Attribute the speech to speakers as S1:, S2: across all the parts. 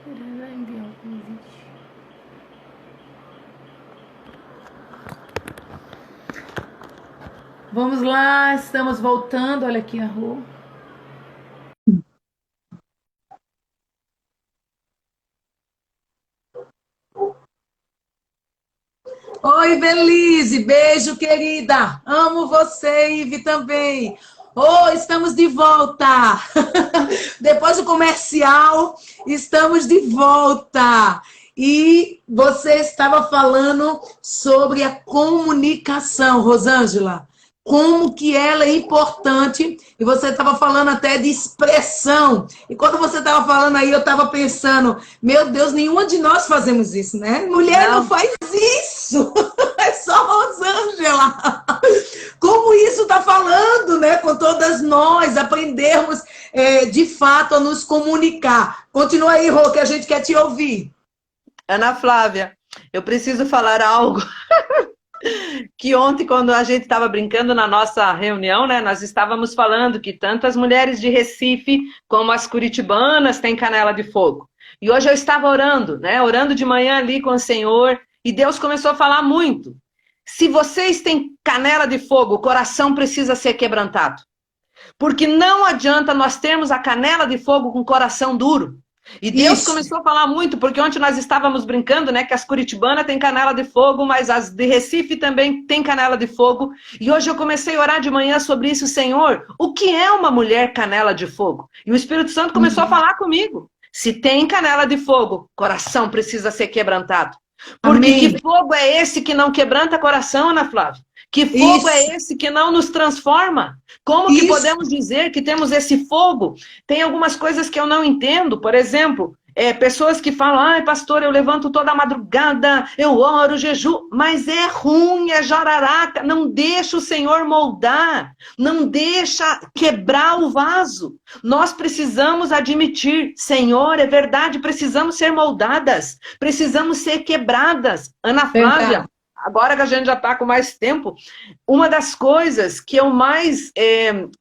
S1: Ele vai enviar o convite. Vamos lá, estamos voltando. Olha aqui a rua.
S2: Oi, Belize, beijo, querida. Amo você, Ive, também. Oh, estamos de volta. Depois do comercial, estamos de volta. E você estava falando sobre a comunicação, Rosângela. Como que ela é importante. E você estava falando até de expressão. E quando você estava falando aí, eu estava pensando, meu Deus, nenhuma de nós fazemos isso, né? Mulher não faz isso. É só Rosângela. Como isso está falando, né? Com todas nós, aprendermos de fato a nos comunicar. Continua aí, Rô, que a gente quer te ouvir.
S3: Ana Flávia, eu preciso falar algo que ontem, quando a gente estava brincando na nossa reunião, né, nós estávamos falando que tanto as mulheres de Recife como as curitibanas têm canela de fogo. E hoje eu estava orando, né, orando de manhã ali com o Senhor, e Deus começou a falar muito. Se vocês têm canela de fogo, o coração precisa ser quebrantado. Porque não adianta nós termos a canela de fogo com o coração duro. E Deus começou a falar muito, porque ontem nós estávamos brincando, né, que as curitibanas têm canela de fogo, mas as de Recife também têm canela de fogo. E hoje eu comecei a orar de manhã sobre isso, Senhor, o que é uma mulher canela de fogo? E o Espírito Santo começou a falar comigo. Se tem canela de fogo, coração precisa ser quebrantado. Porque que fogo é esse que não quebranta coração, Ana Flávia? Que fogo é esse que não nos transforma? Como que podemos dizer que temos esse fogo? Tem algumas coisas que eu não entendo. Por exemplo, pessoas que falam, ai, pastor, eu levanto toda a madrugada, eu oro, jejum, mas é ruim, é jararaca, não deixa o Senhor moldar, não deixa quebrar o vaso. Nós precisamos admitir, Senhor, é verdade, precisamos ser moldadas, precisamos ser quebradas. Ana Flávia, agora que a gente já está com mais tempo, uma das coisas que eu mais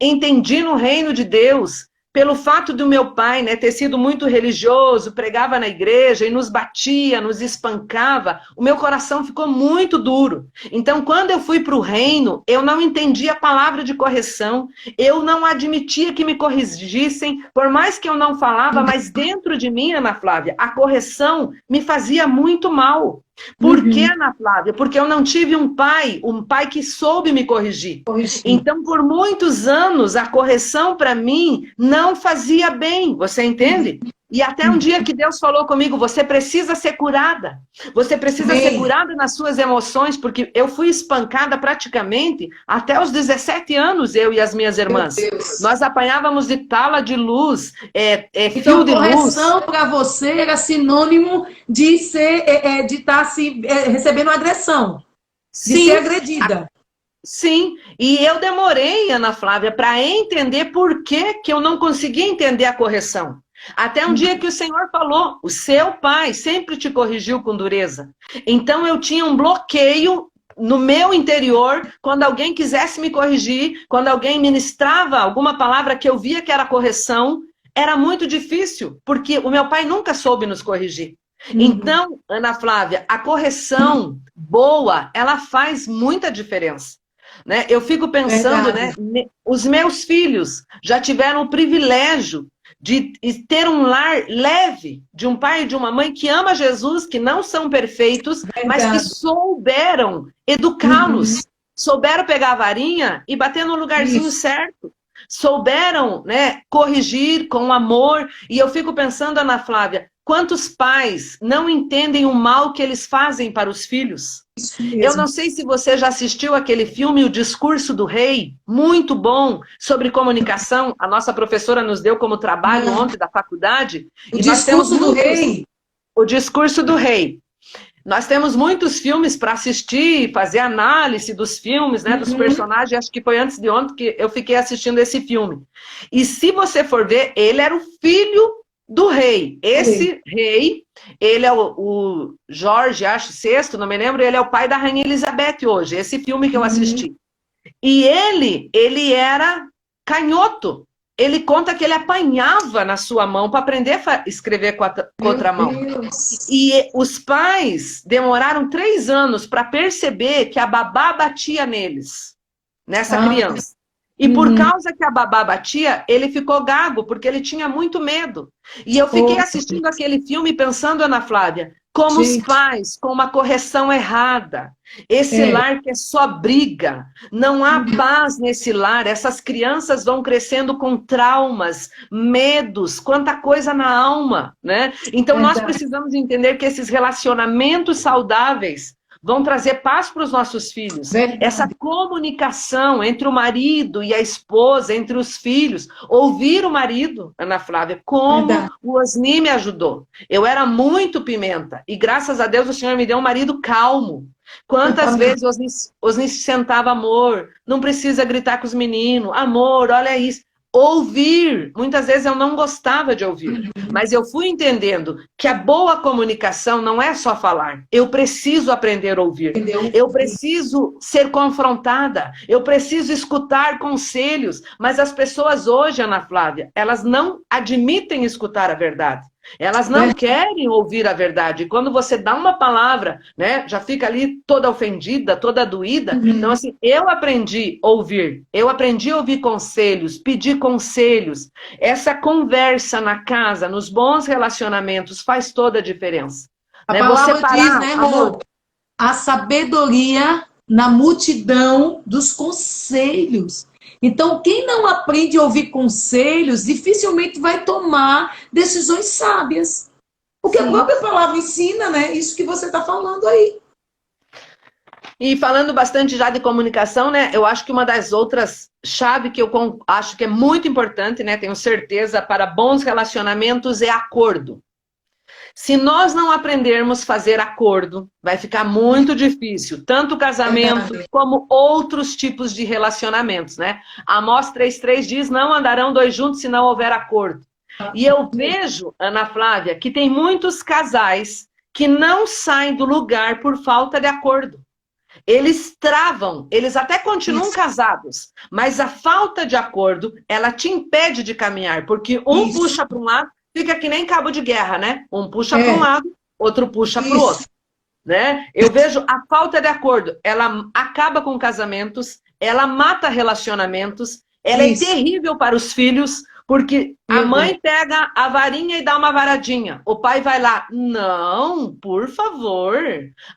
S3: entendi no reino de Deus, pelo fato do meu pai, né, ter sido muito religioso, pregava na igreja e nos batia, nos espancava, o meu coração ficou muito duro. Então, quando eu fui para o reino, eu não entendia a palavra de correção, eu não admitia que me corrigissem, por mais que eu não falava, mas dentro de mim, Ana Flávia, a correção me fazia muito mal. Por que, Ana Flávia? Porque eu não tive um pai que soube me corrigir. Então, por muitos anos, a correção para mim não fazia bem, você entende? E até um dia que Deus falou comigo, você precisa ser curada. Você precisa ser curada nas suas emoções, porque eu fui espancada praticamente até os 17 anos, eu e as minhas irmãs. Nós apanhávamos de tala de luz, fio de luz.
S2: Correção para você era sinônimo de estar recebendo agressão, de ser agredida.
S3: Sim, e eu demorei, Ana Flávia, para entender por que eu não conseguia entender a correção. Até um dia que o Senhor falou, o seu pai sempre te corrigiu com dureza. Então eu tinha um bloqueio no meu interior, quando alguém quisesse me corrigir, quando alguém ministrava alguma palavra que eu via que era correção, era muito difícil, porque o meu pai nunca soube nos corrigir. Então, Ana Flávia, a correção boa, ela faz muita diferença. Né? Eu fico pensando, né, os meus filhos já tiveram o privilégio de ter um lar leve, de um pai e de uma mãe que ama Jesus, que não são perfeitos, mas que souberam educá-los, souberam pegar a varinha e bater no lugarzinho certo, souberam, né, corrigir com amor. E eu fico pensando, Ana Flávia, quantos pais não entendem o mal que eles fazem para os filhos? Eu não sei se você já assistiu aquele filme O Discurso do Rei, muito bom, sobre comunicação. A nossa professora nos deu como trabalho ontem da faculdade.
S2: O Discurso do Rei.
S3: O Discurso do Rei. Nós temos muitos filmes para assistir, fazer análise dos filmes, né, dos personagens. Acho que foi antes de ontem que eu fiquei assistindo esse filme. E se você for ver, ele era o filho do rei. Esse rei, ele é o Jorge, acho, VI, não me lembro, ele é o pai da Rainha Elizabeth hoje, esse filme que eu assisti. E ele era canhoto. ele conta que ele apanhava na sua mão para aprender a escrever com a outra mão. E os pais demoraram 3 anos para perceber que a babá batia neles, nessa criança. E por causa que a babá batia, ele ficou gago, porque ele tinha muito medo. E eu fiquei assistindo aquele filme pensando, Ana Flávia, como os pais, com uma correção errada. Esse lar que é só briga. Não há paz nesse lar. Essas crianças vão crescendo com traumas, medos, quanta coisa na alma, né? Então nós precisamos entender que esses relacionamentos saudáveis vão trazer paz para os nossos filhos. Essa comunicação entre o marido e a esposa, entre os filhos. Ouvir o marido, Ana Flávia, como o Osni me ajudou. Eu era muito pimenta. E graças a Deus o Senhor me deu um marido calmo. Quantas vezes o Osni se sentava, amor, não precisa gritar com os meninos. Amor, olha isso. Ouvir, muitas vezes eu não gostava de ouvir, mas eu fui entendendo que a boa comunicação não é só falar, eu preciso aprender a ouvir, eu preciso ser confrontada, eu preciso escutar conselhos, mas as pessoas hoje, Ana Flávia, elas não admitem escutar a verdade. Elas não querem ouvir a verdade. E quando você dá uma palavra, né, já fica ali toda ofendida, toda doída. Então, assim, eu aprendi a ouvir. Eu aprendi a ouvir conselhos, pedir conselhos. Essa conversa na casa, nos bons relacionamentos, faz toda a diferença.
S2: A
S3: né?
S2: palavra
S3: Você parar,
S2: diz, né, Rô? A sabedoria na multidão dos conselhos. Então, quem não aprende a ouvir conselhos, dificilmente vai tomar decisões sábias. Porque a própria palavra ensina, né? Isso que você está falando aí.
S3: E falando bastante já de comunicação, né? Eu acho que uma das outras chaves que eu acho que é muito importante, né? Tenho certeza, para bons relacionamentos é acordo. Se nós não aprendermos a fazer acordo, vai ficar muito difícil, tanto o casamento como outros tipos de relacionamentos, né? Amós 3,3 diz, não andarão 2 juntos se não houver acordo. E eu vejo, Ana Flávia, que tem muitos casais que não saem do lugar por falta de acordo. Eles travam, eles até continuam casados, mas a falta de acordo, ela te impede de caminhar, porque um puxa para um lado, fica que nem cabo de guerra, né? Um puxa para um lado, outro puxa para o outro. Né? Eu vejo a falta de acordo. Ela acaba com casamentos, ela mata relacionamentos, ela é terrível para os filhos, porque a mãe pega a varinha e dá uma varadinha. O pai vai lá, não, por favor.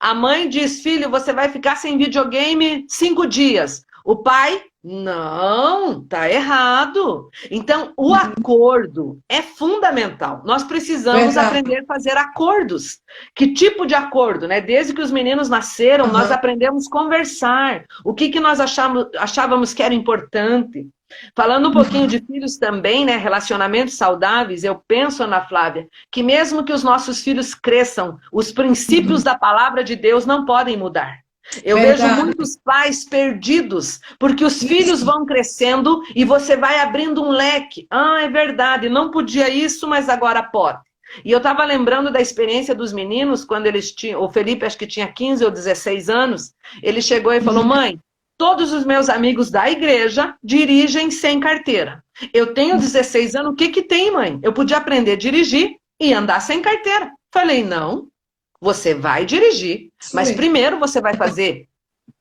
S3: A mãe diz, filho, você vai ficar sem videogame 5 dias. O pai, não, tá errado. Então, o acordo é fundamental. Nós precisamos aprender a fazer acordos. Que tipo de acordo, né? Desde que os meninos nasceram, nós aprendemos a conversar. O que nós achávamos que era importante. Falando um pouquinho de filhos também, né? Relacionamentos saudáveis, eu penso, Ana Flávia, que mesmo que os nossos filhos cresçam, os princípios da palavra de Deus não podem mudar. Eu vejo muitos pais perdidos, porque os filhos vão crescendo e você vai abrindo um leque. Ah, é verdade, não podia isso, mas agora pode. E eu estava lembrando da experiência dos meninos, quando eles tinham, o Felipe acho que tinha 15 ou 16 anos, ele chegou e falou, mãe, todos os meus amigos da igreja dirigem sem carteira. Eu tenho 16 anos, o que que tem, mãe? Eu podia aprender a dirigir e andar sem carteira. Falei, não. Você vai dirigir, mas primeiro você vai fazer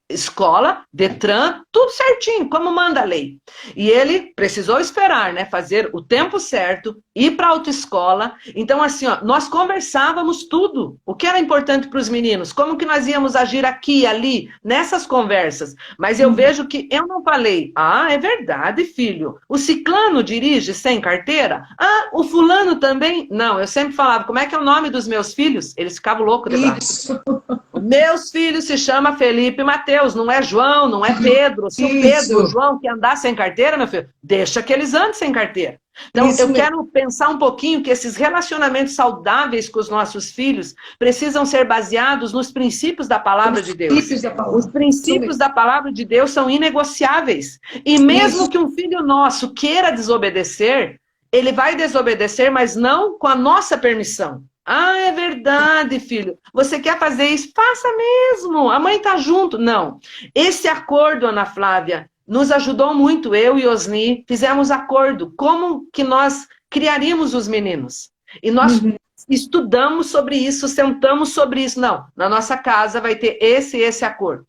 S3: escola, Detran, tudo certinho, como manda a lei. E ele precisou esperar, né, fazer o tempo certo, ir para a autoescola. Então, assim, ó, nós conversávamos tudo. O que era importante para os meninos? Como que nós íamos agir aqui, ali, nessas conversas? Mas eu vejo que eu não falei, ah, é verdade, filho, o ciclano dirige sem carteira? Ah, o fulano também? Não, eu sempre falava, como é que é o nome dos meus filhos? Eles ficavam loucos de bravo. Meus filhos se chama Felipe e Mateus, não é João, não é Pedro. Se o Pedro, o João quer andar sem carteira, meu filho, deixa que eles andem sem carteira. Então, eu quero pensar um pouquinho que esses relacionamentos saudáveis com os nossos filhos precisam ser baseados nos princípios da palavra de Deus. Os princípios da palavra de Deus são inegociáveis. E mesmo que um filho nosso queira desobedecer, ele vai desobedecer, mas não com a nossa permissão. Ah, é verdade, filho. Você quer fazer isso? Faça mesmo. A mãe está junto. Não. Esse acordo, Ana Flávia, nos ajudou muito, eu e Osni, fizemos acordo, como que nós criaríamos os meninos. E nós estudamos sobre isso, sentamos sobre isso. Não, na nossa casa vai ter esse e esse acordo.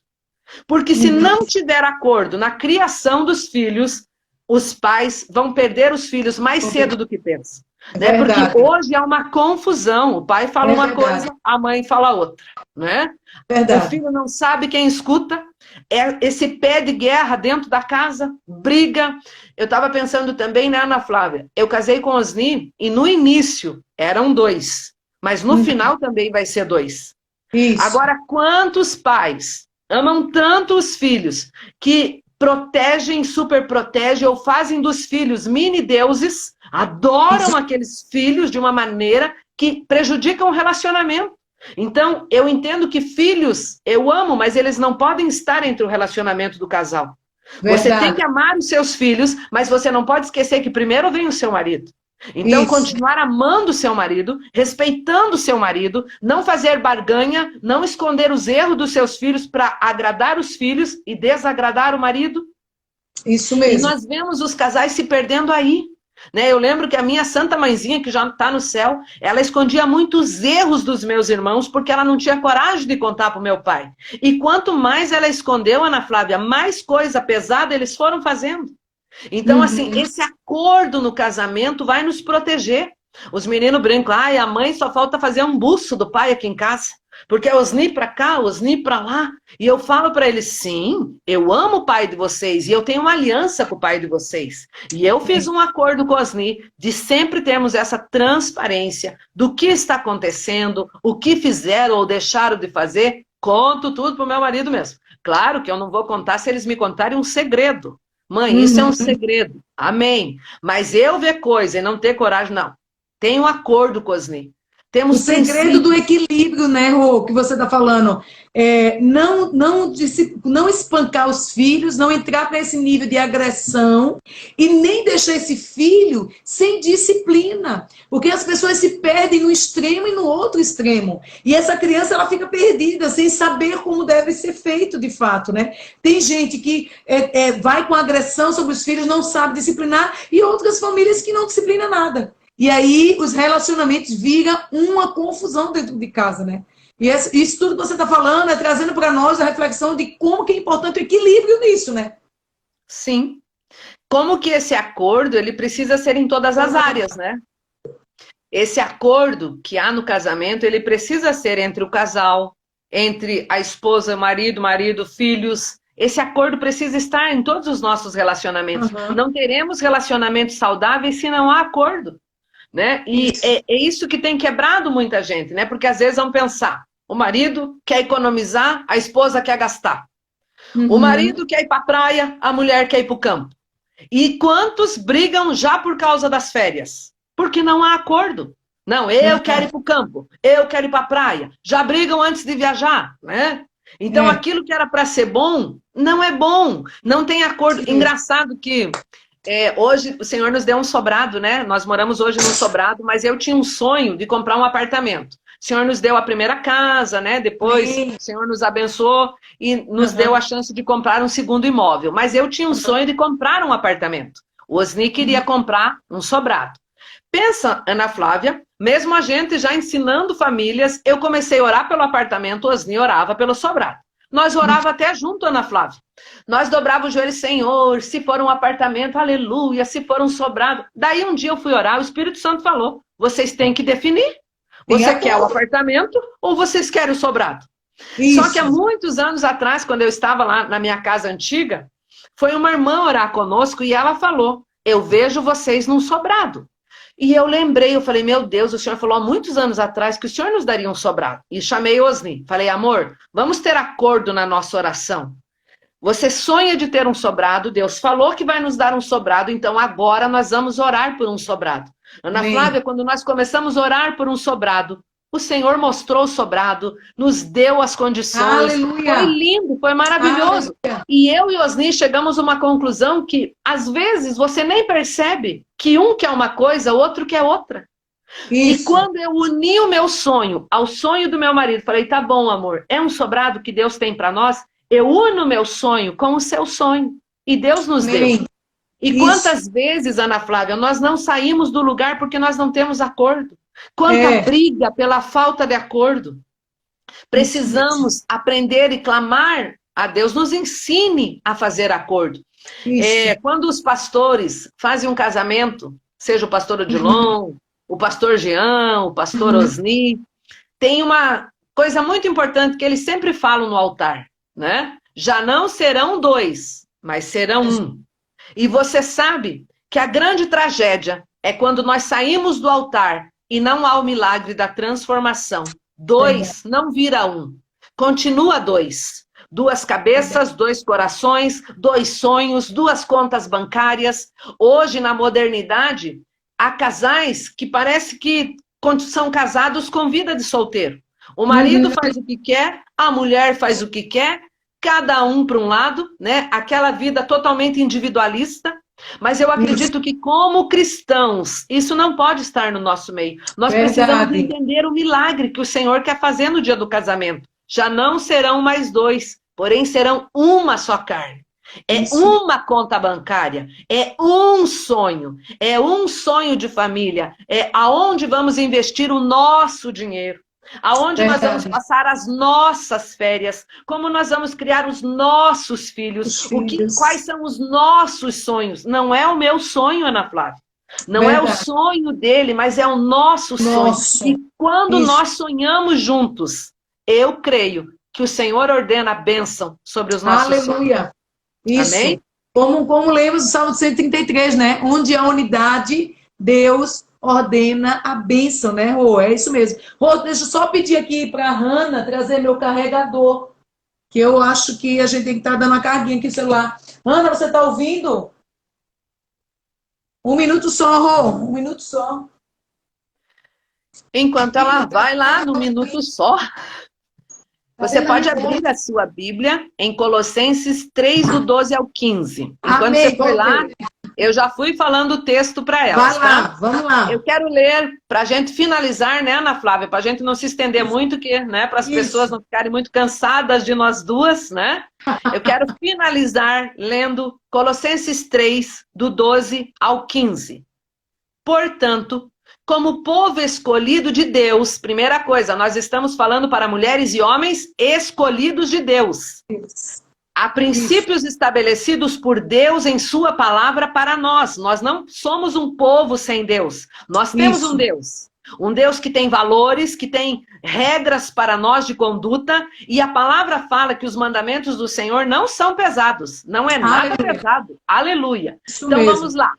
S3: Porque se não tiver acordo na criação dos filhos, os pais vão perder os filhos mais cedo do que pensam. Né? Porque hoje é uma confusão. O pai fala uma coisa, a mãe fala outra. Né? O filho não sabe quem escuta. É esse pé de guerra dentro da casa, briga. Eu estava pensando também, né, Ana Flávia? Eu casei com Osni e no início eram 2. Mas no final também vai ser 2. Isso. Agora, quantos pais amam tanto os filhos que protegem, superprotegem ou fazem dos filhos mini deuses, adoram aqueles filhos de uma maneira que prejudicam o relacionamento. Então, eu entendo que filhos eu amo, mas eles não podem estar entre o relacionamento do casal. Você tem que amar os seus filhos, mas você não pode esquecer que primeiro vem o seu marido. Então, continuar amando o seu marido, respeitando o seu marido, não fazer barganha, não esconder os erros dos seus filhos para agradar os filhos e desagradar o marido.
S2: Isso mesmo.
S3: E nós vemos os casais se perdendo aí. Né? Eu lembro que a minha santa mãezinha, que já está no céu, ela escondia muitos erros dos meus irmãos, porque ela não tinha coragem de contar para o meu pai. E quanto mais ela escondeu, Ana Flávia, mais coisa pesada eles foram fazendo. Então, assim, esse acordo no casamento vai nos proteger. Os meninos brincam, a mãe só falta fazer um buço do pai aqui em casa. Porque é Osni pra cá, Osni pra lá. E eu falo pra eles, sim, eu amo o pai de vocês. E eu tenho uma aliança com o pai de vocês. E eu fiz um acordo com Osni de sempre termos essa transparência do que está acontecendo, o que fizeram ou deixaram de fazer. Conto tudo pro meu marido mesmo. Claro que eu não vou contar se eles me contarem um segredo. Mãe, isso é um segredo. Amém. Mas eu ver coisa e não ter coragem, não. Tenho um acordo com Osni. Temos
S2: o segredo do equilíbrio, né, Rô, que você está falando. Não espancar os filhos, não entrar para esse nível de agressão e nem deixar esse filho sem disciplina. Porque as pessoas se perdem no extremo e no outro extremo. E essa criança ela fica perdida, sem saber como deve ser feito de fato, né? Tem gente que vai com agressão sobre os filhos, não sabe disciplinar, e outras famílias que não disciplinam nada. E aí os relacionamentos viram uma confusão dentro de casa, né? E isso tudo que você está falando é trazendo para nós a reflexão de como que é importante o equilíbrio nisso, né?
S3: Sim. Como que esse acordo, ele precisa ser em todas as áreas, né? Esse acordo que há no casamento, ele precisa ser entre o casal, entre a esposa, marido, filhos. Esse acordo precisa estar em todos os nossos relacionamentos. Não teremos relacionamentos saudáveis se não há acordo. Né? E é isso que tem quebrado muita gente, né? Porque às vezes vão pensar, o marido quer economizar, a esposa quer gastar. O marido quer ir para a praia, a mulher quer ir para o campo. E quantos brigam já por causa das férias? Porque não há acordo. Não, eu quero ir para o campo, eu quero ir para a praia. Já brigam antes de viajar, né? Então aquilo que era para ser bom, não é bom. Não tem acordo. Sim. Engraçado que hoje o Senhor nos deu um sobrado, né? Nós moramos hoje num sobrado, mas eu tinha um sonho de comprar um apartamento. O Senhor nos deu a primeira casa, né? Depois o Senhor nos abençoou e nos deu a chance de comprar um segundo imóvel. Mas eu tinha um sonho de comprar um apartamento. O Osni queria comprar um sobrado. Pensa, Ana Flávia, mesmo a gente já ensinando famílias, eu comecei a orar pelo apartamento, o Osni orava pelo sobrado. Nós orava até junto, Ana Flávia. Nós dobrava o joelho, Senhor, se for um apartamento, aleluia, se for um sobrado. Daí um dia eu fui orar, o Espírito Santo falou, vocês têm que definir. Você quer o apartamento ou vocês querem o sobrado? Isso. Só que há muitos anos atrás, quando eu estava lá na minha casa antiga, foi uma irmã orar conosco e ela falou, eu vejo vocês num sobrado. E eu lembrei, eu falei, meu Deus, o Senhor falou há muitos anos atrás que o Senhor nos daria um sobrado. E chamei Osni, falei, amor, vamos ter acordo na nossa oração. Você sonha de ter um sobrado, Deus falou que vai nos dar um sobrado, então agora nós vamos orar por um sobrado. Ana Flávia, quando nós começamos a orar por um sobrado, o Senhor mostrou o sobrado, nos deu as condições. Aleluia. Foi lindo, foi maravilhoso. Aleluia. E eu e Osni chegamos a uma conclusão que, às vezes, você nem percebe que um quer uma coisa, o outro quer outra. Isso. E quando eu uni o meu sonho ao sonho do meu marido, falei, tá bom, amor, é um sobrado que Deus tem para nós, eu uno o meu sonho com o seu sonho. E Deus nos deu.
S2: Amém.
S3: E
S2: Isso.
S3: quantas vezes, Ana Flávia, nós não saímos do lugar porque nós não temos acordo? Quanta briga pela falta de acordo. Precisamos aprender e clamar a Deus, nos ensine a fazer acordo. Quando os pastores fazem um casamento, seja o pastor Odilon, o pastor Jean, o pastor Osni, tem uma coisa muito importante que eles sempre falam no altar, né? Já não serão dois, mas serão um. E você sabe que a grande tragédia é quando nós saímos do altar e não há o milagre da transformação. Dois não vira um, continua dois. Duas cabeças, dois corações, dois sonhos, duas contas bancárias. Hoje, na modernidade, há casais que parece que são casados com vida de solteiro. O marido faz o que quer, a mulher faz o que quer, cada um para um lado, né? Aquela vida totalmente individualista. Mas eu acredito que, como cristãos, isso não pode estar no nosso meio. Nós precisamos entender o milagre que o Senhor quer fazer no dia do casamento. Já não serão mais dois, porém serão uma só carne. É uma conta bancária, é um sonho de família, é aonde vamos investir o nosso dinheiro, aonde nós vamos passar as nossas férias, como nós vamos criar os nossos filhos, quais são os nossos sonhos. Não é o meu sonho, Ana Flávia, não é o sonho dele, mas é o nosso sonho. E quando nós sonhamos juntos, eu creio que o Senhor ordena a bênção sobre os nossos sonhos.
S2: Isso.
S3: Amém?
S2: Como lemos o Salmo 133, né? Onde há unidade, Deus ordena a bênção, né, Rô? É isso mesmo. Rô, deixa eu só pedir aqui para a Hanna trazer meu carregador, que eu acho que a gente tem que estar dando uma carguinha aqui no celular. Hanna, você está ouvindo? 1 minuto só, Rô. 1 minuto só.
S3: Enquanto ela vai lá no minuto só, você pode abrir a sua Bíblia em Colossenses 3, do 12 ao 15. Enquanto você foi lá, eu já fui falando o texto para ela.
S2: Vai lá, vamos lá.
S3: Eu quero ler, para a gente finalizar, né, Ana Flávia? Para a gente não se estender muito, né, para as pessoas não ficarem muito cansadas de nós duas, né? Eu quero finalizar lendo Colossenses 3, do 12 ao 15. Portanto, como povo escolhido de Deus, primeira coisa, nós estamos falando para mulheres e homens escolhidos de Deus. Há princípios estabelecidos por Deus em sua palavra para nós. Nós não somos um povo sem Deus. Nós temos um Deus. Um Deus que tem valores, que tem regras para nós de conduta. E a palavra fala que os mandamentos do Senhor não são pesados. Não é nada pesado. Aleluia. Então vamos lá.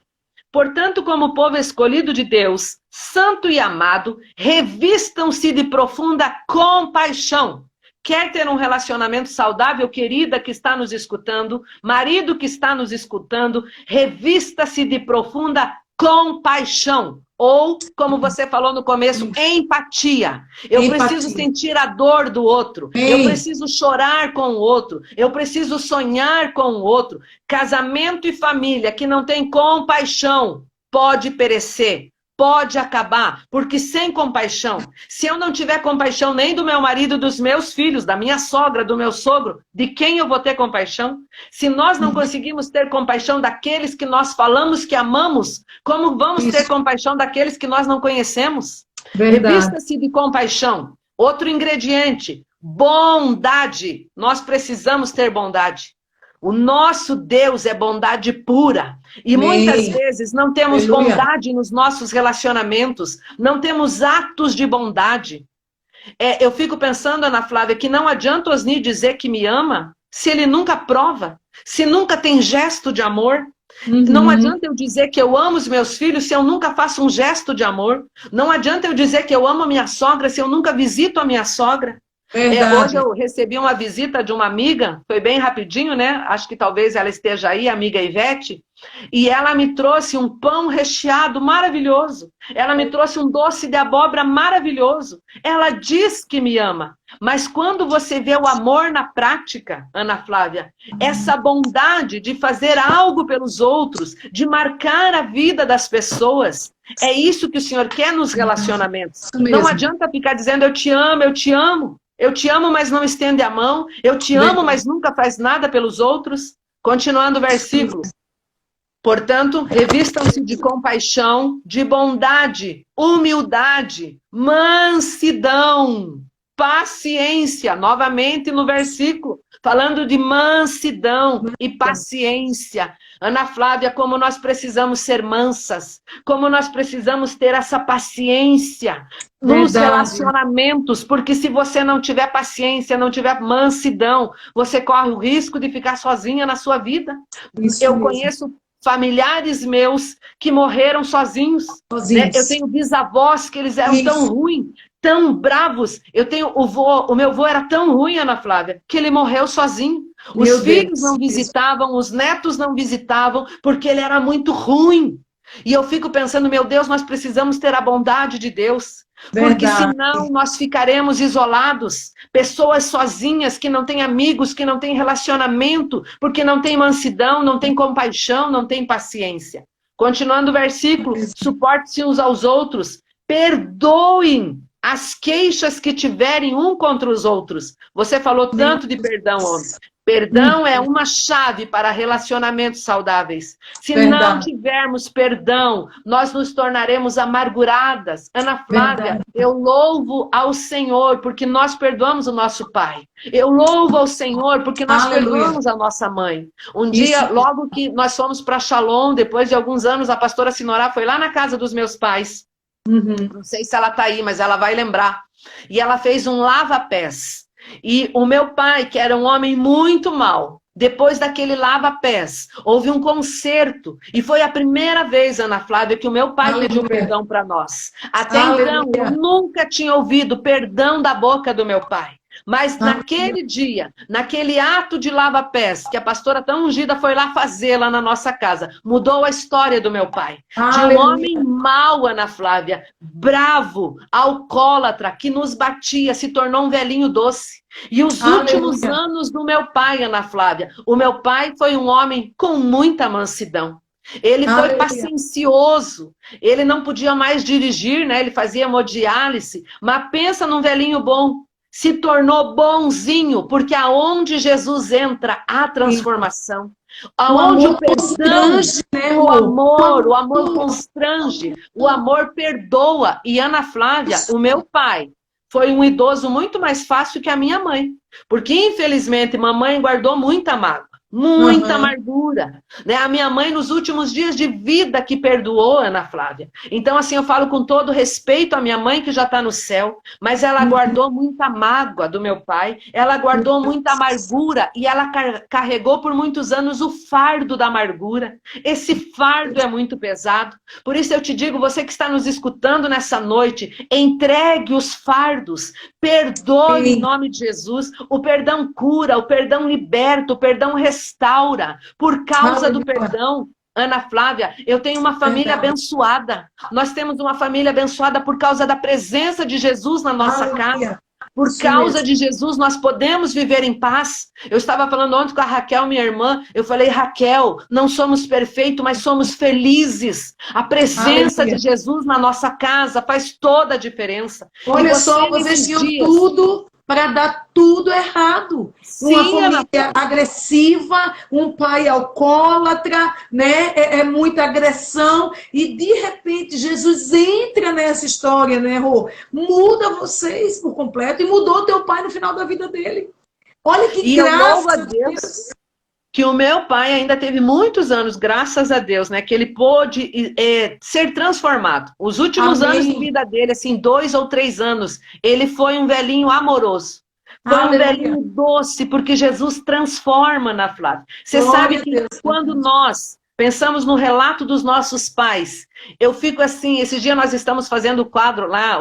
S3: Portanto, como povo escolhido de Deus, santo e amado, revistam-se de profunda compaixão. Quer ter um relacionamento saudável, querida que está nos escutando, marido que está nos escutando, revista-se de profunda compaixão. Ou, como você falou no começo, empatia. Eu preciso sentir a dor do outro. Eu preciso chorar com o outro. Eu preciso sonhar com o outro. Casamento e família que não tem compaixão pode perecer, pode acabar. Porque sem compaixão, se eu não tiver compaixão nem do meu marido, dos meus filhos, da minha sogra, do meu sogro, de quem eu vou ter compaixão? Se nós não conseguimos ter compaixão daqueles que nós falamos que amamos, como vamos ter compaixão daqueles que nós não conhecemos? Revista-se de compaixão. Outro ingrediente, bondade. Nós precisamos ter bondade. O nosso Deus é bondade pura. E muitas vezes não temos bondade nos nossos relacionamentos. Não temos atos de bondade. Eu fico pensando, Ana Flávia, que não adianta Osni dizer que me ama se ele nunca prova, se nunca tem gesto de amor. Não adianta eu dizer que eu amo os meus filhos se eu nunca faço um gesto de amor. Não adianta eu dizer que eu amo a minha sogra se eu nunca visito a minha sogra. Hoje eu recebi uma visita de uma amiga, foi bem rapidinho, né? Acho que talvez ela esteja aí, a amiga Ivete, e ela me trouxe um pão recheado maravilhoso. Ela me trouxe um doce de abóbora maravilhoso. Ela diz que me ama, mas quando você vê o amor na prática, Ana Flávia, essa bondade de fazer algo pelos outros, de marcar a vida das pessoas, é isso que o Senhor quer nos relacionamentos. Não adianta ficar dizendo eu te amo, eu te amo. Eu te amo, mas não estende a mão. Eu te amo, mas nunca faz nada pelos outros. Continuando o versículo. Portanto, revistam-se de compaixão, de bondade, humildade, mansidão, paciência. Novamente no versículo, falando de mansidão e paciência. Ana Flávia, como nós precisamos ser mansas, como nós precisamos ter essa paciência nos relacionamentos, porque se você não tiver paciência, não tiver mansidão, você corre o risco de ficar sozinha na sua vida. Eu conheço familiares meus que morreram sozinhos. Né? Eu tenho bisavós que eles eram tão ruins, tão bravos. Eu tenho o meu avô era tão ruim, Ana Flávia, que ele morreu sozinho. Os filhos não visitavam, os netos não visitavam, porque ele era muito ruim. E eu fico pensando, meu Deus, nós precisamos ter a bondade de Deus. Porque senão nós ficaremos isolados. Pessoas sozinhas que não têm amigos, que não têm relacionamento, porque não têm mansidão, não têm compaixão, não têm paciência. Continuando o versículo, suporte-se uns aos outros, perdoem as queixas que tiverem um contra os outros. Você falou tanto de perdão ontem. Perdão é uma chave para relacionamentos saudáveis. Se não tivermos perdão, nós nos tornaremos amarguradas. Ana Flávia, eu louvo ao Senhor porque nós perdoamos o nosso pai. Eu louvo ao Senhor porque nós perdoamos a nossa mãe. Um dia, logo que nós fomos para Shalom, depois de alguns anos, a pastora Sinorá foi lá na casa dos meus pais. Não sei se ela está aí, mas ela vai lembrar. E ela fez um lava-pés. E o meu pai, que era um homem muito mau, depois daquele lava-pés, houve um concerto. E foi a primeira vez, Ana Flávia, que o meu pai pediu perdão para nós. Até então, eu nunca tinha ouvido perdão da boca do meu pai. Mas naquele dia, naquele ato de lava-pés, que a pastora tão ungida foi lá fazer lá na nossa casa, mudou a história do meu pai. De um homem mau, Ana Flávia, bravo, alcoólatra, que nos batia, se tornou um velhinho doce. E os últimos anos do meu pai, Ana Flávia, o meu pai foi um homem com muita mansidão. Ele foi paciencioso, ele não podia mais dirigir, né? Ele fazia hemodiálise, mas pensa num velhinho bom. Se tornou bonzinho, porque aonde Jesus entra, há transformação. Aonde o perdão, o amor constrange, o amor perdoa. E Ana Flávia, o meu pai, foi um idoso muito mais fácil que a minha mãe. Porque, infelizmente, mamãe guardou muita mágoa. Muita amargura, né? A minha mãe nos últimos dias de vida que perdoou, Ana Flávia. Então assim, eu falo com todo respeito à minha mãe que já está no céu, mas ela guardou muita mágoa do meu pai, ela guardou muita amargura e ela carregou por muitos anos o fardo da amargura. Esse fardo é muito pesado. Por isso eu te digo, você que está nos escutando nessa noite, entregue os fardos, perdoe em nome de Jesus. O perdão cura, o perdão liberta, o perdão restaura. Por causa do perdão, Ana Flávia, eu tenho uma família abençoada. Nós temos uma família abençoada por causa da presença de Jesus na nossa casa. Por causa de Jesus, nós podemos viver em paz. Eu estava falando ontem com a Raquel, minha irmã. Eu falei, Raquel, não somos perfeitos, mas somos felizes. A presença de Jesus na nossa casa faz toda a diferença.
S2: Olha só, vocês tinham tudo para dar tudo errado. Uma família agressiva, um pai alcoólatra, né? É muita agressão. E, de repente, Jesus entra nessa história, né, Rô? Muda vocês por completo e mudou teu pai no final da vida dele. Olha que graça
S3: a Deus. Que o meu pai ainda teve muitos anos, graças a Deus, né? Que ele pôde ser transformado. Os últimos anos de vida dele, assim, 2 ou 3 anos, ele foi um velhinho amoroso. Foi um velhinho doce, porque Jesus transforma, Ana Flávia. Você sabe que quando nós pensamos no relato dos nossos pais, eu fico assim, esse dia nós estamos fazendo o quadro lá,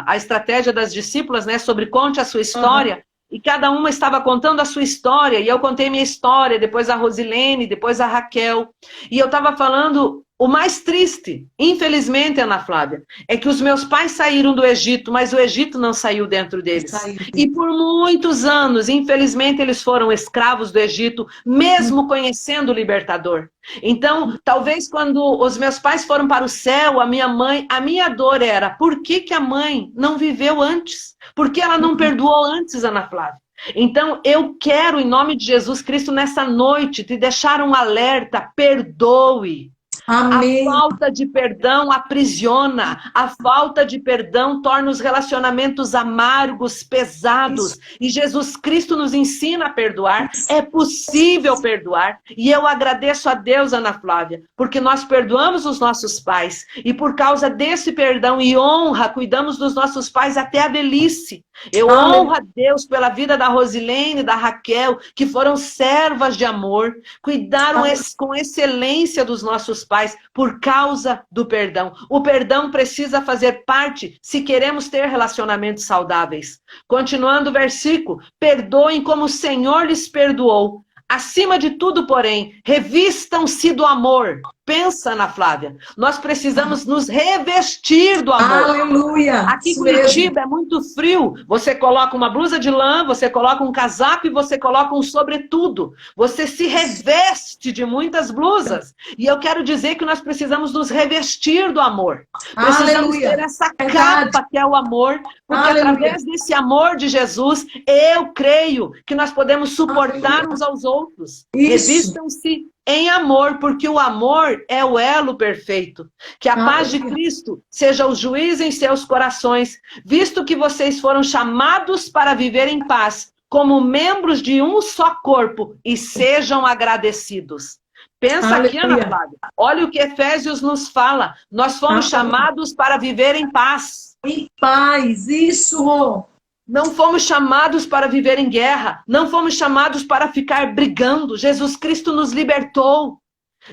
S3: a estratégia das discípulas, né? Sobre conte a sua história. E cada uma estava contando a sua história, e eu contei minha história, depois a Rosilene, depois a Raquel. E eu estava falando, o mais triste, infelizmente, Ana Flávia, é que os meus pais saíram do Egito, mas o Egito não saiu dentro deles. E por muitos anos, infelizmente, eles foram escravos do Egito, mesmo conhecendo o libertador. Então, talvez quando os meus pais foram para o céu, a minha dor era, por que a mãe não viveu antes? Por que ela não perdoou antes, Ana Flávia? Então, eu quero, em nome de Jesus Cristo, nessa noite, te deixar um alerta: perdoe.
S2: Amém.
S3: A falta de perdão aprisiona, a falta de perdão torna os relacionamentos amargos, pesados. E Jesus Cristo nos ensina a perdoar. É possível perdoar. E eu agradeço a Deus, Ana Flávia, porque nós perdoamos os nossos pais. E por causa desse perdão e honra, cuidamos dos nossos pais até a velhice. Eu honro a Deus pela vida da Rosilene e da Raquel, que foram servas de amor, cuidaram com excelência dos nossos pais por causa do perdão. O perdão precisa fazer parte se queremos ter relacionamentos saudáveis. Continuando o versículo: perdoem como o Senhor lhes perdoou. Acima de tudo, porém, revistam-se do amor. Pensa, Ana Flávia, nós precisamos nos revestir do amor.
S2: Aleluia.
S3: Aqui em Curitiba é muito frio. Você coloca uma blusa de lã, você coloca um casaco e você coloca um sobretudo. Você se reveste de muitas blusas. E eu quero dizer que nós precisamos nos revestir do amor. Precisamos ter essa capa que é o amor, porque através desse amor de Jesus, eu creio que nós podemos suportar uns aos outros. Revistam-se em amor, porque o amor é o elo perfeito. Que a paz de Cristo seja o juiz em seus corações, visto que vocês foram chamados para viver em paz, como membros de um só corpo, e sejam agradecidos. Pensa aqui, Ana Flávia. Olha o que Efésios nos fala. Nós fomos chamados para viver em paz.
S2: Em paz, isso.
S3: Não fomos chamados para viver em guerra. Não fomos chamados para ficar brigando. Jesus Cristo nos libertou.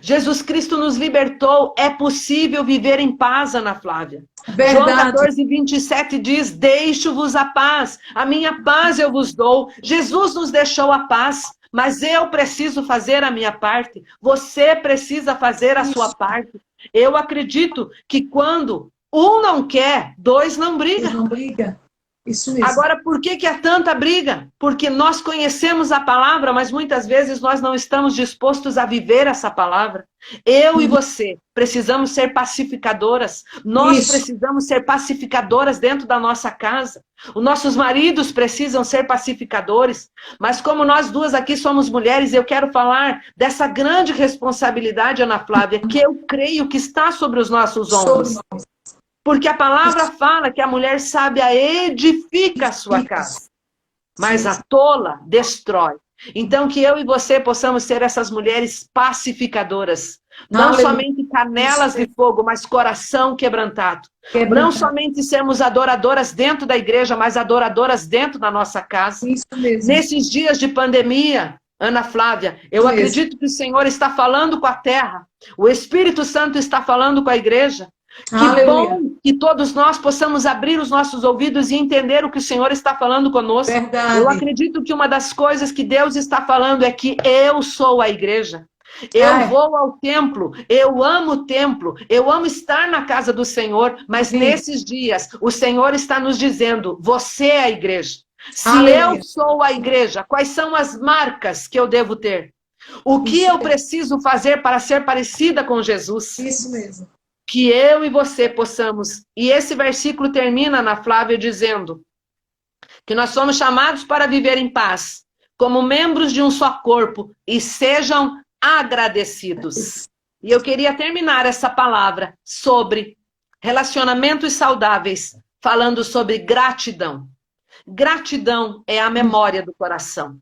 S3: Jesus Cristo nos libertou. É possível viver em paz, Ana Flávia.
S2: Verdade.
S3: João 14, 27 diz: deixo-vos a paz. A minha paz eu vos dou. Jesus nos deixou a paz. Mas eu preciso fazer a minha parte. Você precisa fazer a sua parte. Eu acredito que quando um não quer, dois não brigam.
S2: Não briga. Isso mesmo.
S3: Agora, por que há tanta briga? Porque nós conhecemos a palavra, mas muitas vezes nós não estamos dispostos a viver essa palavra. Eu e você precisamos ser pacificadoras. Nós precisamos ser pacificadoras dentro da nossa casa. Os nossos maridos precisam ser pacificadores. Mas como nós duas aqui somos mulheres, eu quero falar dessa grande responsabilidade, Ana Flávia, que eu creio que está sobre os nossos ombros. Porque a palavra fala que a mulher sábia edifica a sua casa, mas a tola destrói. Então que eu e você possamos ser essas mulheres pacificadoras. Não somente canelas de fogo, mas coração quebrantado. Não somente sermos adoradoras dentro da igreja, mas adoradoras dentro da nossa casa.
S2: Isso mesmo.
S3: Nesses dias de pandemia, Ana Flávia, eu acredito que o Senhor está falando com a terra. O Espírito Santo está falando com a igreja. Que bom que todos nós possamos abrir os nossos ouvidos e entender o que o Senhor está falando conosco.
S2: Verdade.
S3: Eu acredito que uma das coisas que Deus está falando é que eu sou a igreja. Eu vou ao templo, eu amo o templo, eu amo estar na casa do Senhor, mas nesses dias o Senhor está nos dizendo: você é a igreja. Se eu sou a igreja, quais são as marcas que eu devo ter? O que eu preciso fazer para ser parecida com Jesus?
S2: Isso mesmo.
S3: Que eu e você possamos, e esse versículo termina, Ana Flávia, dizendo que nós somos chamados para viver em paz, como membros de um só corpo, e sejam agradecidos. E eu queria terminar essa palavra sobre relacionamentos saudáveis, falando sobre gratidão. Gratidão é a memória do coração.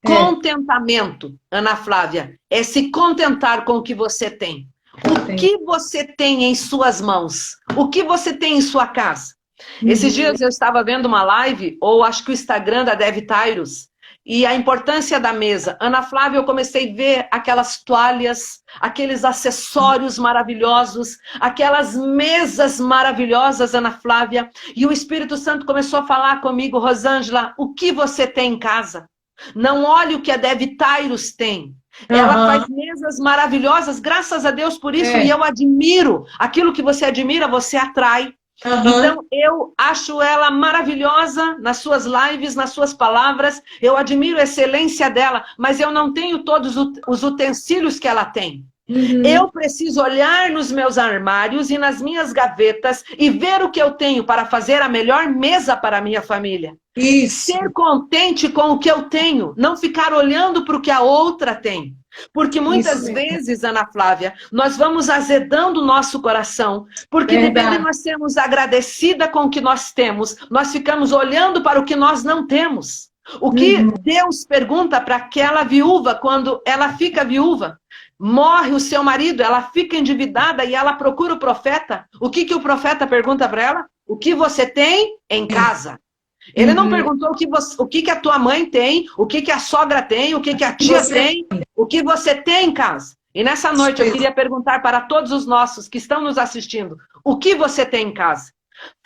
S3: Contentamento, Ana Flávia, é se contentar com o que você tem. O que você tem em suas mãos? O que você tem em sua casa? Esses dias eu estava vendo uma live, ou acho que o Instagram da Dev Tyrus, e a importância da mesa. Ana Flávia, eu comecei a ver aquelas toalhas, aqueles acessórios maravilhosos, aquelas mesas maravilhosas, Ana Flávia, e o Espírito Santo começou a falar comigo: Rosângela, o que você tem em casa? Não olhe o que a Dev Tyrus tem. Ela faz mesas maravilhosas, graças a Deus por isso, e eu admiro. Aquilo que você admira, você atrai. Então, eu acho ela maravilhosa nas suas lives, nas suas palavras. Eu admiro a excelência dela, mas eu não tenho todos os utensílios que ela tem. Eu preciso olhar nos meus armários e nas minhas gavetas e ver o que eu tenho para fazer a melhor mesa para a minha família.
S2: Isso.
S3: Ser contente com o que eu tenho, não ficar olhando para o que a outra tem. Porque muitas vezes, Ana Flávia, nós vamos azedando o nosso coração, porque devendo nós sermos agradecida com o que nós temos, nós ficamos olhando para o que nós não temos. O que Deus pergunta para aquela viúva quando ela fica viúva? Morre o seu marido, ela fica endividada e ela procura o profeta. O que o profeta pergunta para ela? O que você tem em casa? Ele não perguntou o que a tua mãe tem, o que a sogra tem, o que a tia tem, o que você tem em casa. E nessa noite eu queria perguntar para todos os nossos que estão nos assistindo, o que você tem em casa?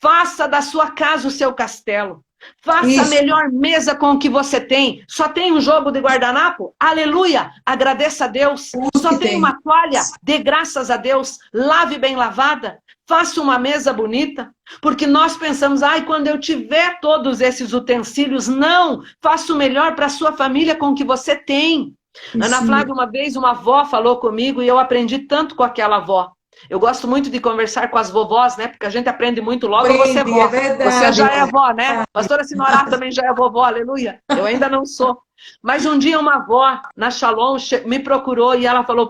S3: Faça da sua casa o seu castelo. Faça a melhor mesa com o que você tem. Só tem um jogo de guardanapo? Aleluia! Agradeça a Deus. Só tem uma toalha? Dê graças a Deus. Lave bem lavada. Faça uma mesa bonita. Porque nós pensamos, quando eu tiver todos esses utensílios, não. Faça o melhor para a sua família com o que você tem. Ana Flávia, uma vez uma avó falou comigo e eu aprendi tanto com aquela avó. Eu gosto muito de conversar com as vovós, né? Porque a gente aprende muito logo. Você é vó.
S2: É verdade.
S3: Você já é avó, né? Pastora Sinorá também já é vovó, aleluia. Eu ainda não sou. Mas um dia uma avó na Shalom me procurou e ela falou,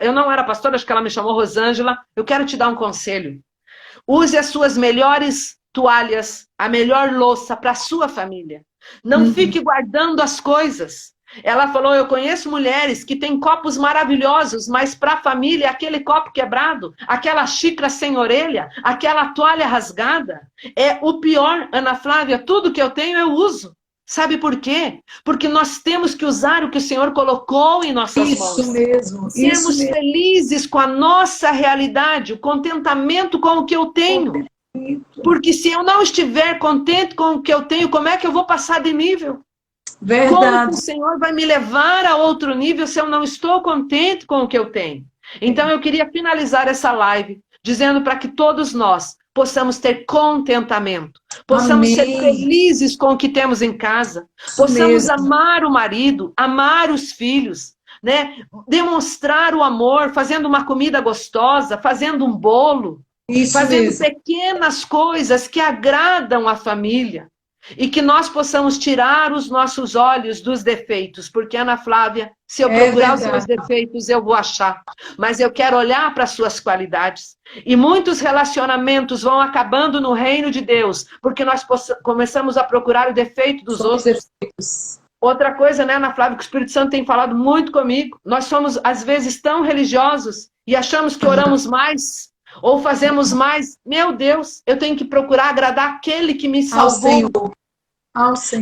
S3: eu não era pastora, acho que ela me chamou Rosângela, eu quero te dar um conselho. Use as suas melhores toalhas, a melhor louça para a sua família. Não fique guardando as coisas. Ela falou, eu conheço mulheres que têm copos maravilhosos, mas para a família, aquele copo quebrado, aquela xícara sem orelha, aquela toalha rasgada, é o pior, Ana Flávia, tudo que eu tenho eu uso. Sabe por quê? Porque nós temos que usar o que o Senhor colocou em nossas mãos.
S2: Isso mesmo.
S3: Sermos felizes com a nossa realidade, o contentamento com o que eu tenho. Porque se eu não estiver contente com o que eu tenho, como é que eu vou passar de nível?
S2: Verdade.
S3: Como que o Senhor vai me levar a outro nível se eu não estou contente com o que eu tenho? Então eu queria finalizar essa live dizendo para que todos nós possamos ter contentamento, possamos ser felizes com o que temos em casa, possamos amar o marido, amar os filhos, né? Demonstrar o amor, fazendo uma comida gostosa, fazendo um bolo, fazendo pequenas coisas que agradam a família. E que nós possamos tirar os nossos olhos dos defeitos, porque, Ana Flávia, se eu procurar os seus defeitos, eu vou achar. Mas eu quero olhar para as suas qualidades. E muitos relacionamentos vão acabando no reino de Deus, porque nós começamos a procurar o defeito dos outros. Outra coisa, né, Ana Flávia, que o Espírito Santo tem falado muito comigo, nós somos, às vezes, tão religiosos e achamos que oramos mais, ou fazemos mais. Meu Deus, eu tenho que procurar agradar aquele que me salvou.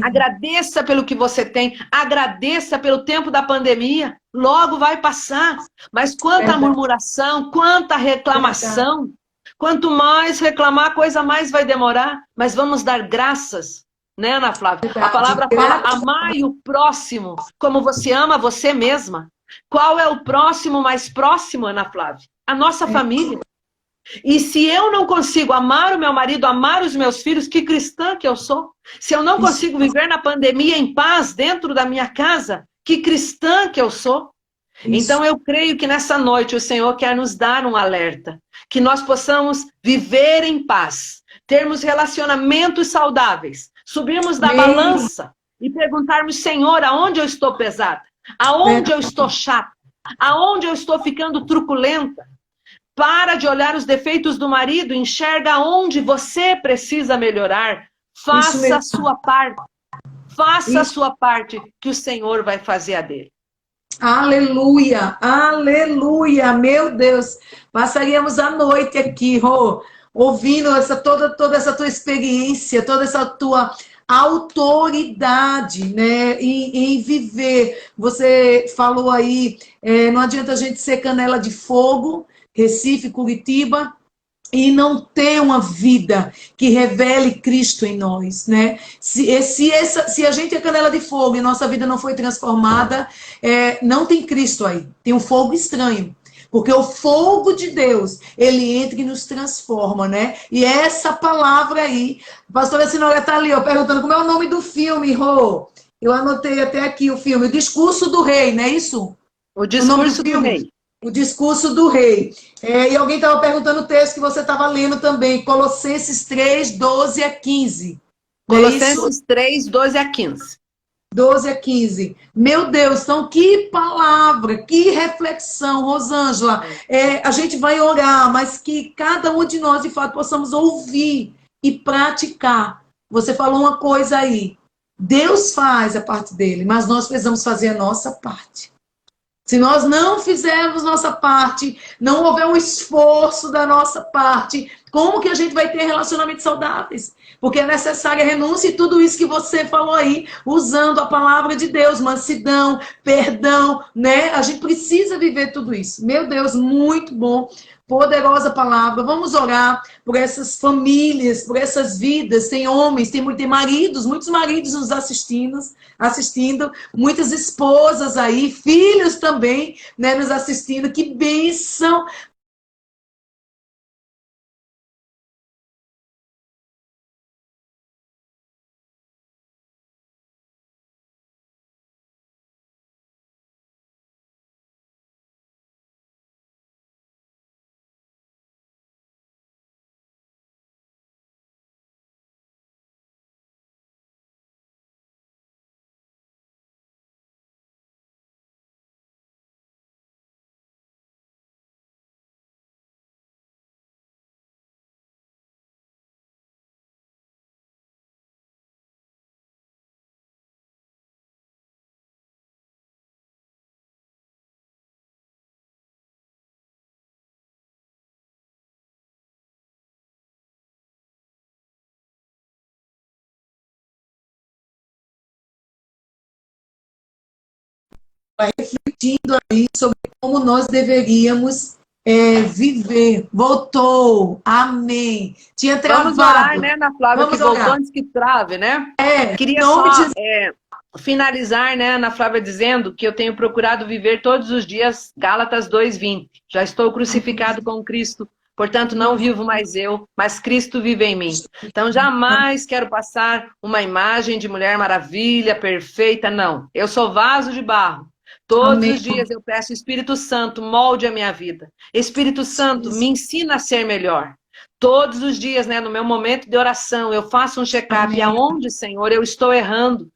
S3: Agradeça pelo que você tem, agradeça pelo tempo da pandemia, logo vai passar. Mas quanta murmuração, quanta reclamação, quanto mais reclamar, a coisa mais vai demorar. Mas vamos dar graças, né, Ana Flávia? A palavra fala, amai o próximo como você ama você mesma. Qual é o próximo mais próximo, Ana Flávia? A nossa família. E se eu não consigo amar o meu marido, amar os meus filhos, que cristã que eu sou? Se eu não consigo viver na pandemia em paz dentro da minha casa, que cristã que eu sou? Então eu creio que nessa noite o Senhor quer nos dar um alerta, que nós possamos viver em paz, termos relacionamentos saudáveis, subirmos da balança e perguntarmos, Senhor, aonde eu estou pesada? Aonde eu estou chata? Aonde eu estou ficando truculenta? Para de olhar os defeitos do marido, enxerga onde você precisa melhorar. Faça a sua parte. Faça a sua parte, que o Senhor vai fazer a dele.
S2: Aleluia, aleluia, meu Deus. Passaríamos a noite aqui, ouvindo toda essa tua experiência, toda essa tua autoridade, né, em viver. Você falou aí, não adianta a gente ser canela de fogo, Recife, Curitiba, e não ter uma vida que revele Cristo em nós, né? Se a gente é canela de fogo e nossa vida não foi transformada, não tem Cristo aí, tem um fogo estranho. Porque o fogo de Deus, ele entra e nos transforma, né? E essa palavra aí, a pastora Sinora está ali, perguntando como é o nome do filme, Rô. Eu anotei até aqui o filme, O Discurso do Rei, não é isso?
S3: O Discurso do Rei.
S2: O discurso do rei. E alguém estava perguntando o texto que você estava lendo também, Colossenses 3, 12 a 15.
S3: Colossenses 3, 12 a 15.
S2: 12 a 15. Meu Deus, então que palavra, que reflexão, Rosângela. A gente vai orar, mas que cada um de nós, de fato, possamos ouvir e praticar. Você falou uma coisa aí. Deus faz a parte dele, mas nós precisamos fazer a nossa parte. Se nós não fizermos nossa parte, não houver um esforço da nossa parte, como que a gente vai ter relacionamentos saudáveis? Porque é necessária a renúncia e tudo isso que você falou aí, usando a palavra de Deus, mansidão, perdão, né? A gente precisa viver tudo isso. Meu Deus, muito bom. Poderosa palavra. Vamos orar por essas famílias, por essas vidas. Tem homens, tem maridos, muitos maridos nos assistindo, muitas esposas aí, filhos também, né, nos assistindo. Que bênção! Refletindo aí sobre como nós deveríamos viver. Voltou. Amém. Tinha travado.
S3: Vamos orar, né, Ana Flávia,
S2: Vamos
S3: que voltou
S2: orar.
S3: antes que trave, né? Queria
S2: nome
S3: só
S2: de...
S3: finalizar, né, Ana Flávia, dizendo que eu tenho procurado viver todos os dias Gálatas 2:20. Já estou crucificado com Cristo, portanto não vivo mais eu, mas Cristo vive em mim. Então jamais quero passar uma imagem de Mulher Maravilha, perfeita, não. Eu sou vaso de barro. Todos
S2: Amém.
S3: os dias eu peço, Espírito Santo, molde a minha vida. Espírito Santo, me ensina a ser melhor. Todos os dias, né, no meu momento de oração, eu faço um check-up. Aonde, Senhor, eu estou errando?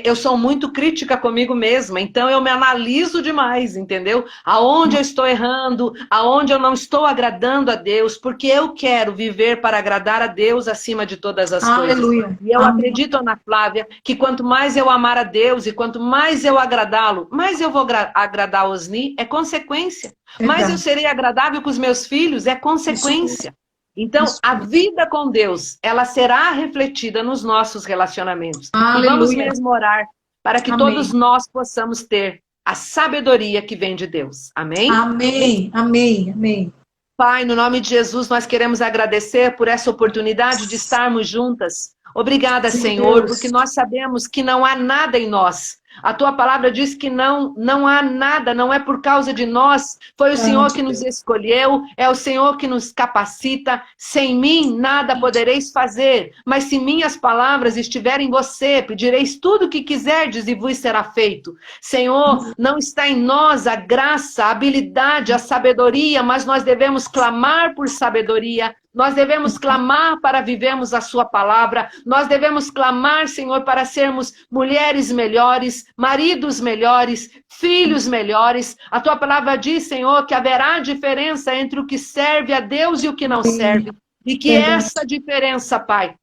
S3: Eu sou muito crítica comigo mesma, então eu me analiso demais, entendeu? Aonde eu estou errando, aonde eu não estou agradando a Deus, porque eu quero viver para agradar a Deus acima de todas as
S2: Aleluia.
S3: coisas. E eu acredito, Ana Flávia, que quanto mais eu amar a Deus e quanto mais eu agradá-lo, mais eu vou agradar Osni, é consequência. Mais eu serei agradável com os meus filhos, é consequência. Então, a vida com Deus, ela será refletida nos nossos relacionamentos.
S2: Aleluia.
S3: E vamos mesmo orar para que todos nós possamos ter a sabedoria que vem de Deus. Amém?
S2: Amém, amém, amém.
S3: Pai, no nome de Jesus, nós queremos agradecer por essa oportunidade de estarmos juntas. Obrigada,
S2: Sim,
S3: Senhor,
S2: Deus.
S3: porque nós sabemos que não há nada em nós. A tua palavra diz que não há nada, não é por causa de nós. Foi o Senhor que nos escolheu, é o Senhor que nos capacita. Sem mim nada podereis fazer, mas se minhas palavras estiverem em você, pedireis tudo o que quiserdes e vos será feito. Senhor, não está em nós a graça, a habilidade, a sabedoria, mas nós devemos clamar por sabedoria. Nós devemos clamar para vivermos a sua palavra. Nós devemos clamar, Senhor, para sermos mulheres melhores, maridos melhores, filhos melhores. A tua palavra diz, Senhor, que haverá diferença entre o que serve a Deus e o que não serve. E que essa diferença, Pai,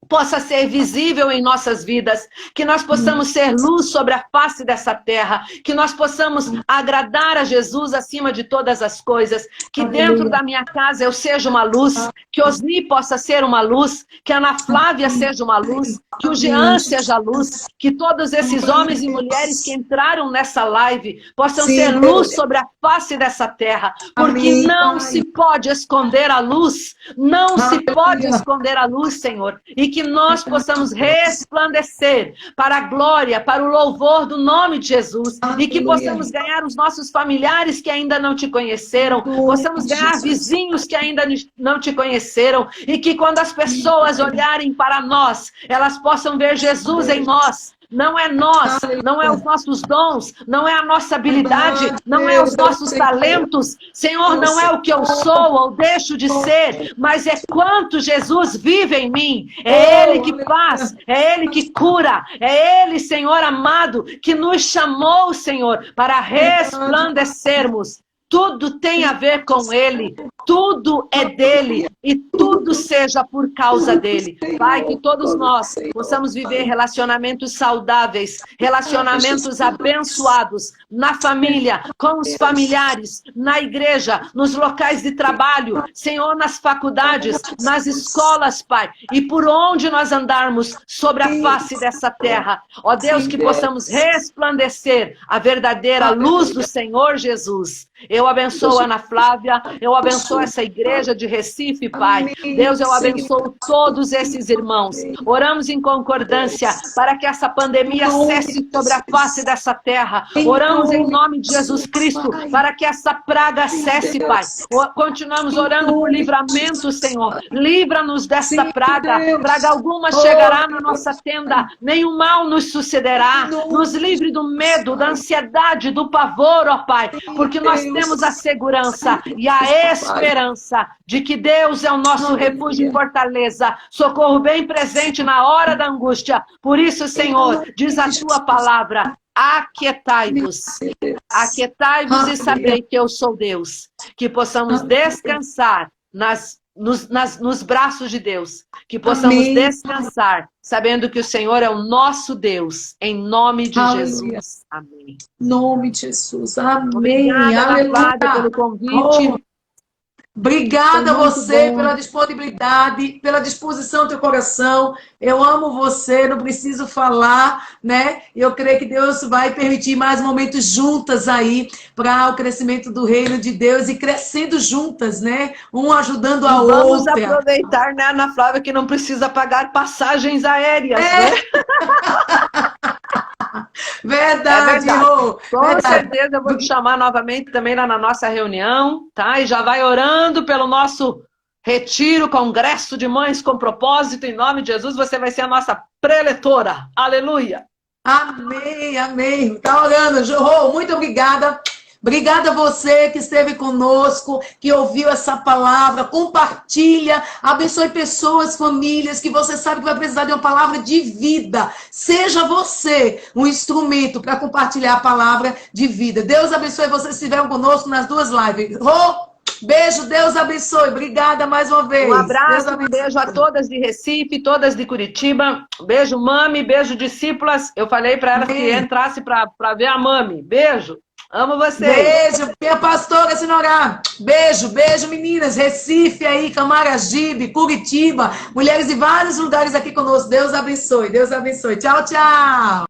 S3: possa ser visível em nossas vidas, que nós possamos ser luz sobre a face dessa terra, que nós possamos agradar a Jesus acima de todas as coisas, que dentro da minha casa eu seja uma luz, que Osni possa ser uma luz, que a Ana Flávia seja uma luz, que o Jean seja luz, que todos esses homens e mulheres que entraram nessa live possam ser luz sobre a face dessa terra, porque não se pode esconder a luz, não se pode esconder a luz, Senhor, e que nós possamos resplandecer para a glória, para o louvor do nome de Jesus, e que possamos ganhar os nossos familiares que ainda não te conheceram, possamos ganhar vizinhos que ainda não te conheceram, e que quando as pessoas olharem para nós, elas possam ver Jesus em nós, não é nós, não é os nossos dons, não é a nossa habilidade, não é os nossos talentos. Senhor, não é o que eu sou ou deixo de ser, mas é quanto Jesus vive em mim. É Ele que faz, é Ele que cura, é Ele, Senhor amado, que nos chamou, Senhor, para resplandecermos. Tudo tem a ver com Ele, tudo é dele e tudo seja por causa dele. Pai, que todos nós possamos viver relacionamentos saudáveis, relacionamentos abençoados, na família, com os familiares, na igreja, nos locais de trabalho, Senhor, nas faculdades, nas escolas, Pai, e por onde nós andarmos sobre a face dessa terra. Ó Deus, que possamos resplandecer a verdadeira luz do Senhor Jesus. Eu abençoo a Ana Flávia, eu abençoo essa igreja de Recife, Pai. Deus, eu abençoo todos esses irmãos. Oramos em concordância para que essa pandemia cesse sobre a face dessa terra. Oramos em nome de Jesus Cristo para que essa praga cesse, Pai. Continuamos orando por livramento, Senhor. Livra-nos desta praga. Praga alguma chegará na nossa tenda. Nenhum mal nos sucederá. Nos livre do medo, da ansiedade, do pavor, ó Pai. Porque nós temos a segurança e a esperança de que Deus é o nosso refúgio e fortaleza, socorro bem presente na hora da angústia. Por isso, Senhor, diz a tua palavra, aquietai-vos e sabei que eu sou Deus. Que possamos descansar nos braços de Deus, que possamos descansar, sabendo que o Senhor é o nosso Deus, em nome de Jesus. Amém.
S2: Em nome de Jesus. Amém.
S3: Obrigada, pelo convite.
S2: Obrigada a você pela disponibilidade, pela disposição do teu coração. Eu amo você, não preciso falar, né? Eu creio que Deus vai permitir mais momentos juntas aí para o crescimento do reino de Deus e crescendo juntas, né? Um ajudando a outra.
S3: Vamos aproveitar, né, Ana Flávia, que não precisa pagar passagens aéreas, né?
S2: Verdade, Rô.
S3: Com certeza eu vou te chamar novamente também lá na nossa reunião, tá? E já vai orando pelo nosso retiro, congresso de mães com propósito, em nome de Jesus, você vai ser a nossa preletora. Aleluia!
S2: Amém, amém. Tá orando, Rô, muito obrigada. Obrigada a você que esteve conosco, que ouviu essa palavra, compartilha, abençoe pessoas, famílias, que você sabe que vai precisar de uma palavra de vida. Seja você um instrumento para compartilhar a palavra de vida. Deus abençoe vocês que estiveram conosco nas duas lives. Rô, beijo, Deus abençoe. Obrigada mais uma vez.
S3: Um abraço, um beijo a todas de Recife, todas de Curitiba. Beijo, mami, beijo, discípulas. Eu falei para elas que entrasse para ver a mami. Beijo. Amo vocês.
S2: Beijo, minha pastora Sinorá. Beijo, beijo, meninas. Recife aí, Camaragibe, Curitiba. Mulheres de vários lugares aqui conosco. Deus abençoe, Deus abençoe. Tchau, tchau.